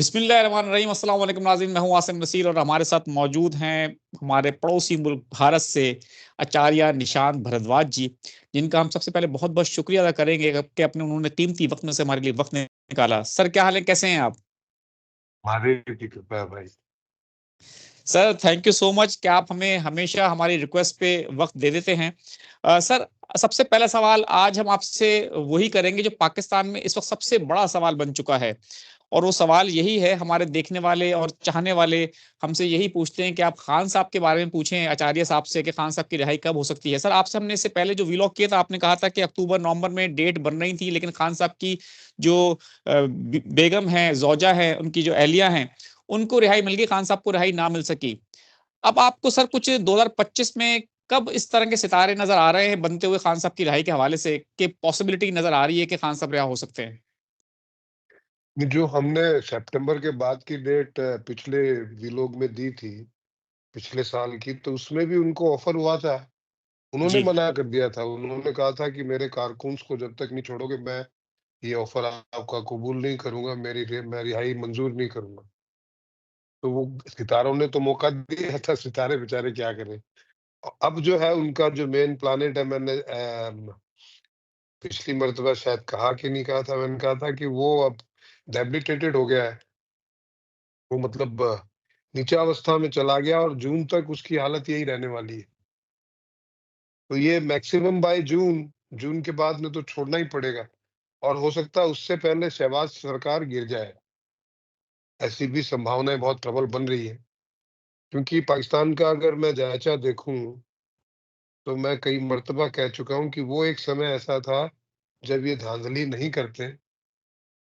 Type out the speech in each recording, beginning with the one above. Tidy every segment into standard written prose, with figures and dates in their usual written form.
बिस्मिल्लाहिर्रहमानिर्रहीम। अस्सलाम वालेकुम नाज़रीन, मैं हूं आसिम नसीर और हमारे साथ मौजूद हैं हमारे पड़ोसी मुल्क भारत से आचार्य निशांत भारद्वाज जी, जिनका हम सबसे पहले बहुत बहुत शुक्रिया अदा करेंगे कि अपने उन्होंने कीमती वक्त में से हमारे लिए वक्त निकाला। सर, क्या हाल है, कैसे हैं आप? महादेव की कृपा है भाई। Sir, thank you so much कि आप हमें हमेशा हमारी रिक्वेस्ट पे वक्त दे देते हैं। सर, सबसे पहला सवाल आज हम आपसे वही करेंगे जो पाकिस्तान में इस वक्त सबसे बड़ा सवाल बन चुका है, और वो सवाल यही है। हमारे देखने वाले और चाहने वाले हमसे यही पूछते हैं कि आप खान साहब के बारे में पूछें आचार्य साहब से कि खान साहब की रिहाई कब हो सकती है। सर, आपसे हमने इससे पहले जो व्लॉग किया था, आपने कहा था कि अक्टूबर नवंबर में डेट बन रही थी, लेकिन खान साहब की जो बेगम है, जोजा है, उनकी जो एहलिया हैं, उनको रिहाई मिल गई, खान साहब को रिहाई ना मिल सकी। अब आपको सर कुछ 2025 में कब इस तरह के सितारे नजर आ रहे हैं बनते हुए खान साहब की रिहाई के हवाले से, कि पॉसिबिलिटी नजर आ रही है कि खान साहब रिहा हो सकते हैं? जो हमने सितंबर के बाद की डेट पिछले व्लॉग में दी थी, पिछले साल की, तो उसमें भी उनको ऑफर हुआ था। उन्होंने जी। मना कर दिया था। उन्होंने कहा था कि मेरे कारकुन्स को जब तक नहीं छोड़ोगे, मैं ये ऑफर आपका कबूल नहीं करूंगा, मैं रिहाई मंजूर नहीं करूंगा। तो वो सितारों ने तो मौका दिया था, सितारे बेचारे क्या करें। अब जो है उनका जो मेन प्लानेट है, मैंने पिछली मर्तबा शायद कहा कि नहीं कहा था, मैंने कहा था कि वो अब डेबिलिटेटेड हो गया है। वो मतलब नीचा अवस्था में चला गया और जून तक उसकी हालत यही रहने वाली है। तो ये मैक्सिमम बाय जून, जून के बाद में तो छोड़ना ही पड़ेगा। और हो सकता है उससे पहले शहबाज सरकार गिर जाए, ऐसी भी संभावनाएं बहुत प्रबल बन रही है। क्योंकि पाकिस्तान का अगर मैं जायजा देखूं, तो मैं कई मर्तबा कह चुका हूं कि वो एक समय ऐसा था जब ये धांधली नहीं करते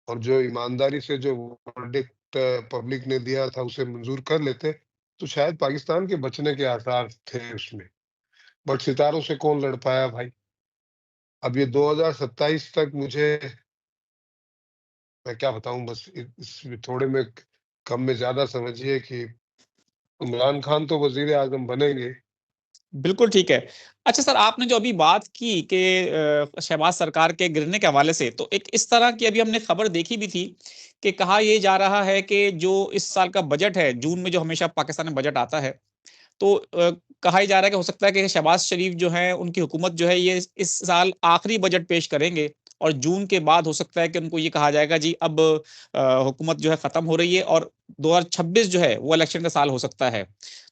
और जो ईमानदारी से जो वर्डिक्ट पब्लिक ने दिया था उसे मंजूर कर लेते, तो शायद पाकिस्तान के बचने के आसार थे उसमें। बट सितारों से कौन लड़ पाया भाई। अब ये 2027 तक मुझे, मैं क्या बताऊं, बस इस थोड़े में कम में ज्यादा समझिए कि इमरान खान तो वजीर आजम बनेंगे। बिल्कुल ठीक है। अच्छा सर, आपने जो अभी बात की कि शहबाज सरकार के गिरने के हवाले से, तो एक इस तरह की अभी हमने खबर देखी भी थी कि कहा यह जा रहा है कि जो इस साल का बजट है, जून में जो हमेशा पाकिस्तान में बजट आता है, तो कहा ही जा रहा है कि हो सकता है कि शहबाज शरीफ जो है, उनकी हुकूमत जो है, ये इस साल आखिरी बजट पेश करेंगे, और जून के बाद हो सकता है कि उनको ये कहा जाएगा जी अब हुकूमत जो है खत्म हो रही है, और 2026 जो है वो इलेक्शन का साल हो सकता है।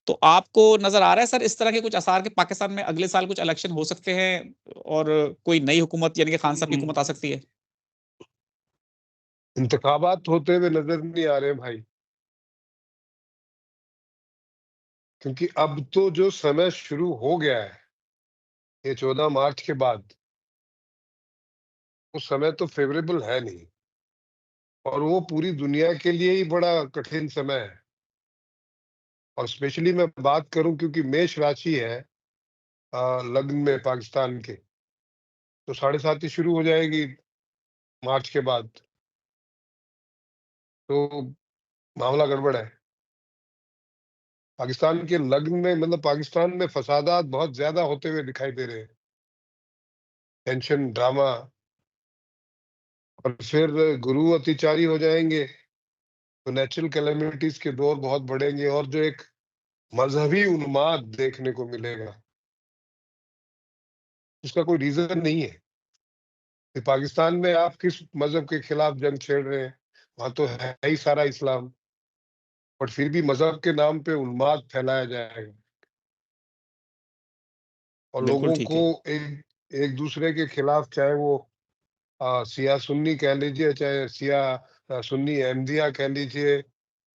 तो आपको नजर आ रहा है सर इस तरह के कुछ आसार के पाकिस्तान में अगले साल कुछ इलेक्शन हो सकते हैं, और कोई नई हुकूमत यानी कि खान साहब की हुकूमत आ सकती है? इंतखाबात होते हुए नजर नहीं आ रहे भाई। क्योंकि अब तो जो समय शुरू हो गया है, ये 14 मार्च के बाद, वो समय तो फेवरेबल है नहीं। और वो पूरी दुनिया के लिए ही बड़ा कठिन समय है। और स्पेशली मैं बात करूं क्योंकि मेष राशि है लग्न में पाकिस्तान के, तो 7.5 शुरू हो जाएगी मार्च के बाद। तो मामला गड़बड़ है। पाकिस्तान के लग्न में, मतलब पाकिस्तान में फसादात बहुत ज्यादा होते हुए दिखाई दे रहे हैं। टेंशन, ड्रामा, और फिर गुरु अतिचारी हो जाएंगे, तो नेचुरल कैलेमिटीज के दौर बहुत बढ़ेंगे। और जो एक मजहबी उन्माद देखने को मिलेगा, उसका कोई रीजन नहीं है कि पाकिस्तान में आप किस मजहब के खिलाफ जंग छेड़ रहे हैं। वहां तो है ही सारा इस्लाम, और फिर भी मजहब के नाम पे उन्माद फैलाया जाएगा और बिल्कुल लोगों ठीक को है। एक एक दूसरे के खिलाफ, चाहे वो सिया सुन्नी कह लीजिए, चाहे सिया सुन्नी अहमदिया कह लीजिए,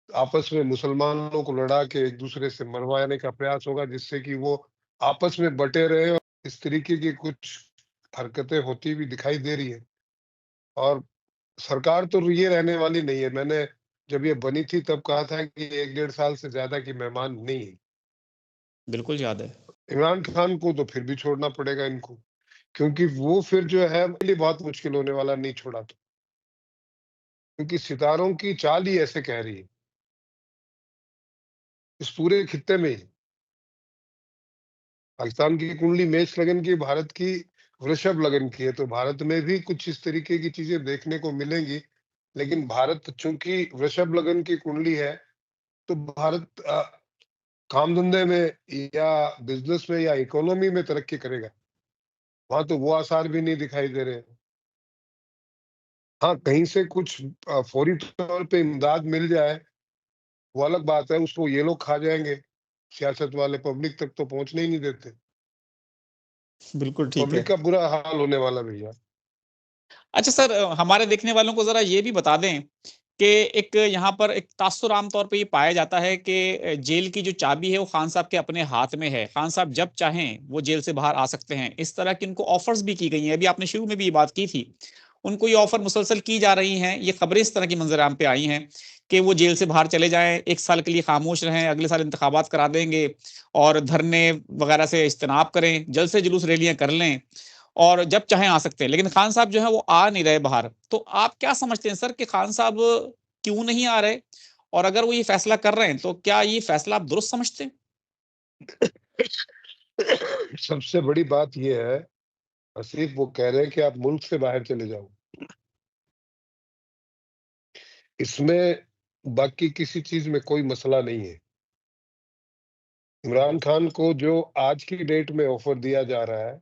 आपस में मुसलमानों को लड़ा के एक दूसरे से मरवाने का प्रयास होगा, जिससे कि वो आपस में बटे रहे। और इस तरीके की कुछ हरकतें होती हुई दिखाई दे रही है। और सरकार तो ये रहने वाली नहीं है। मैंने जब ये बनी थी तब कहा था कि 1-1.5 साल से ज्यादा की मेहमान नहीं है। बिल्कुल याद है। इमरान खान को तो फिर भी छोड़ना पड़ेगा इनको, क्योंकि वो फिर जो है मेरे लिए बहुत मुश्किल होने वाला नहीं छोड़ा तो। क्योंकि सितारों की चाल ही ऐसे कह रही है इस पूरे खित्ते में ही। पाकिस्तान की कुंडली मेष लगन की, भारत की वृषभ लगन की है, तो भारत में भी कुछ इस तरीके की चीजें देखने को मिलेंगी लेकिन भारत चूंकि वृषभ लगन की कुंडली है, तो भारत काम धंधे में या बिजनेस में या इकोनॉमी में तरक्की करेगा। वहां तो वो आसार भी नहीं दिखाई दे रहे हैं। हाँ, कहीं से कुछ फौरी तौर पे इमदाद मिल जाए, वो अलग बात है, उसको ये लोग खा जाएंगे। सियासत वाले पब्लिक तक तो पहुंचने ही नहीं देते। बिल्कुल ठीक है। पब्लिक का बुरा हाल होने वाला भैया। अच्छा सर, हमारे देखने वालों को जरा ये भी बता दें कि एक यहाँ पर एक तासुर आमतौर पे ये पाया जाता है कि जेल की जो चाबी है वो खान साहब के अपने हाथ में है। खान साहब जब चाहें वो जेल से बाहर आ सकते हैं। इस तरह की उनको ऑफर्स भी की गई हैं। अभी आपने शुरू में भी ये बात की थी। उनको ये ऑफर मुसलसल की जा रही हैं। ये खबरें इस तरह की मंजर-आम पे आई हैं कि वो जेल से बाहर चले जाएं, 1 साल के लिए खामोश रहें, अगले साल इंतखाबात करा देंगे और धरने वगैरह से इज्तिनाब करें, जल्द से जुलूस रैलियां कर लें और जब चाहें आ सकते हैं। लेकिन खान साहब जो है वो आ नहीं रहे बाहर। तो आप क्या समझते हैं सर कि खान साहब क्यों नहीं आ रहे? और अगर वो ये फैसला कर रहे हैं तो क्या ये फैसला आप दुरुस्त समझते हैं? सबसे बड़ी बात ये है, आसिफ, वो कह रहे हैं कि आप मुल्क से बाहर चले जाओ। इसमें बाकी किसी चीज में कोई मसला नहीं है। इमरान खान को जो आज की डेट में ऑफर दिया जा रहा है,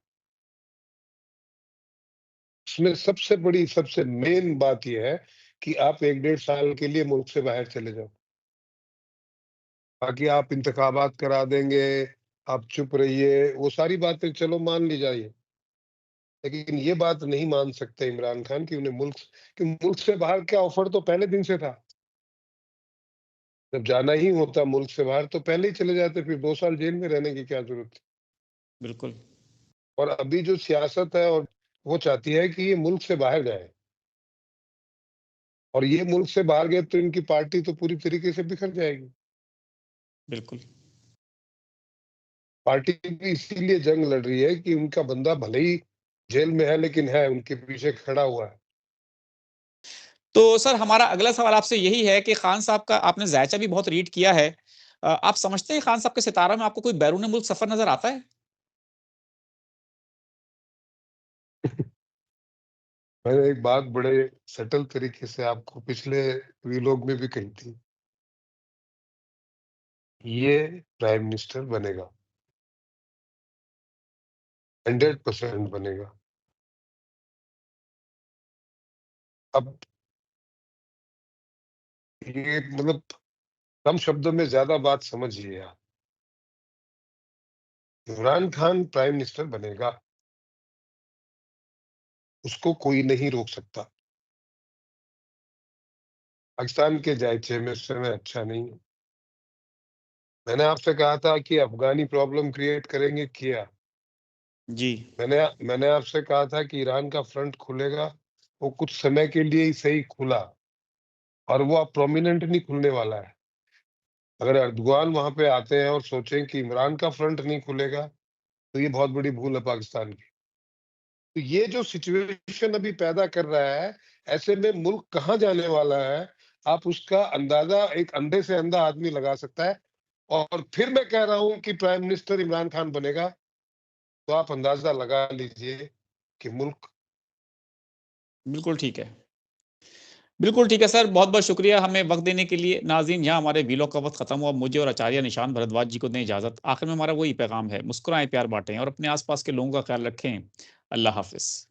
उसमें सबसे बड़ी, सबसे मेन बात यह है कि आप 1-1.5 साल के लिए मुल्क से बाहर चले जाओ। बाकी आप इंतखाबात करा देंगे, आप चुप रहिए, वो सारी बातें चलो मान ली जाइए। लेकिन ये बात नहीं मान सकते इमरान खान कि उन्हें मुल्क से बाहर का ऑफर तो पहले दिन से था। जब जाना ही होता मुल्क से बाहर तो पहले ही चले जाते, फिर 2 साल जेल में रहने की क्या जरूरत थी। बिल्कुल। और अभी जो सियासत है, और वो चाहती है कि ये मुल्क से बाहर जाए, और ये मुल्क से बाहर गए तो इनकी पार्टी तो पूरी तरीके से बिखर जाएगी। बिल्कुल। पार्टी भी इसीलिए जंग लड़ रही है कि उनका बंदा भले ही जेल में है, लेकिन है, उनके पीछे खड़ा हुआ है। तो सर हमारा अगला सवाल आपसे यही है कि खान साहब का आपने जायचा भी बहुत रीड किया है। आप समझते हैं खान साहब के सितारा में आपको कोई बैरून मुल्क सफर नजर आता है? मैंने एक बात बड़े सटल तरीके से आपको पिछले वीलॉग में भी कही थी, ये प्राइम मिनिस्टर बनेगा, 100% बनेगा। अब ये मतलब कम शब्दों में ज्यादा बात समझिए आप। इमरान खान प्राइम मिनिस्टर बनेगा, उसको कोई नहीं रोक सकता। पाकिस्तान के जायचे में इस समय अच्छा नहीं है। मैंने आपसे कहा था कि अफगानी प्रॉब्लम क्रिएट करेंगे, किया। जी। मैंने आपसे कहा था कि ईरान का फ्रंट खुलेगा, वो कुछ समय के लिए ही सही खुला, और वो अब प्रोमिनेंट नहीं खुलने वाला है। अगर अर्दोगान वहां पे आते हैं और सोचें कि इमरान का फ्रंट नहीं खुलेगा, तो ये बहुत बड़ी भूल है पाकिस्तान की। तो ये जो सिचुएशन अभी पैदा कर रहा है, ऐसे में मुल्क कहाँ जाने वाला है, आप उसका अंदाजा एक अंधे से अंधा आदमी लगा सकता है। और फिर मैं कह रहा हूं कि प्राइम मिनिस्टर इमरान खान बनेगा, तो आप अंदाजा लगा लीजिए कि मुल्क। बिल्कुल ठीक है। बिल्कुल ठीक है सर, बहुत-बहुत शुक्रिया हमें वक़्त देने के लिए। नाज़रीन, यहाँ हमारे वीलॉग का वक़्त खत्म हुआ। मुझे और आचार्य निशांत भारद्वाज जी को दें इजाज़त। आखिर में हमारा वही पैगाम है, मुस्कुराएँ, प्यार बाँटें और अपने आस-पास के लोगों का ख्याल रखें। अल्लाह हाफ़िज़।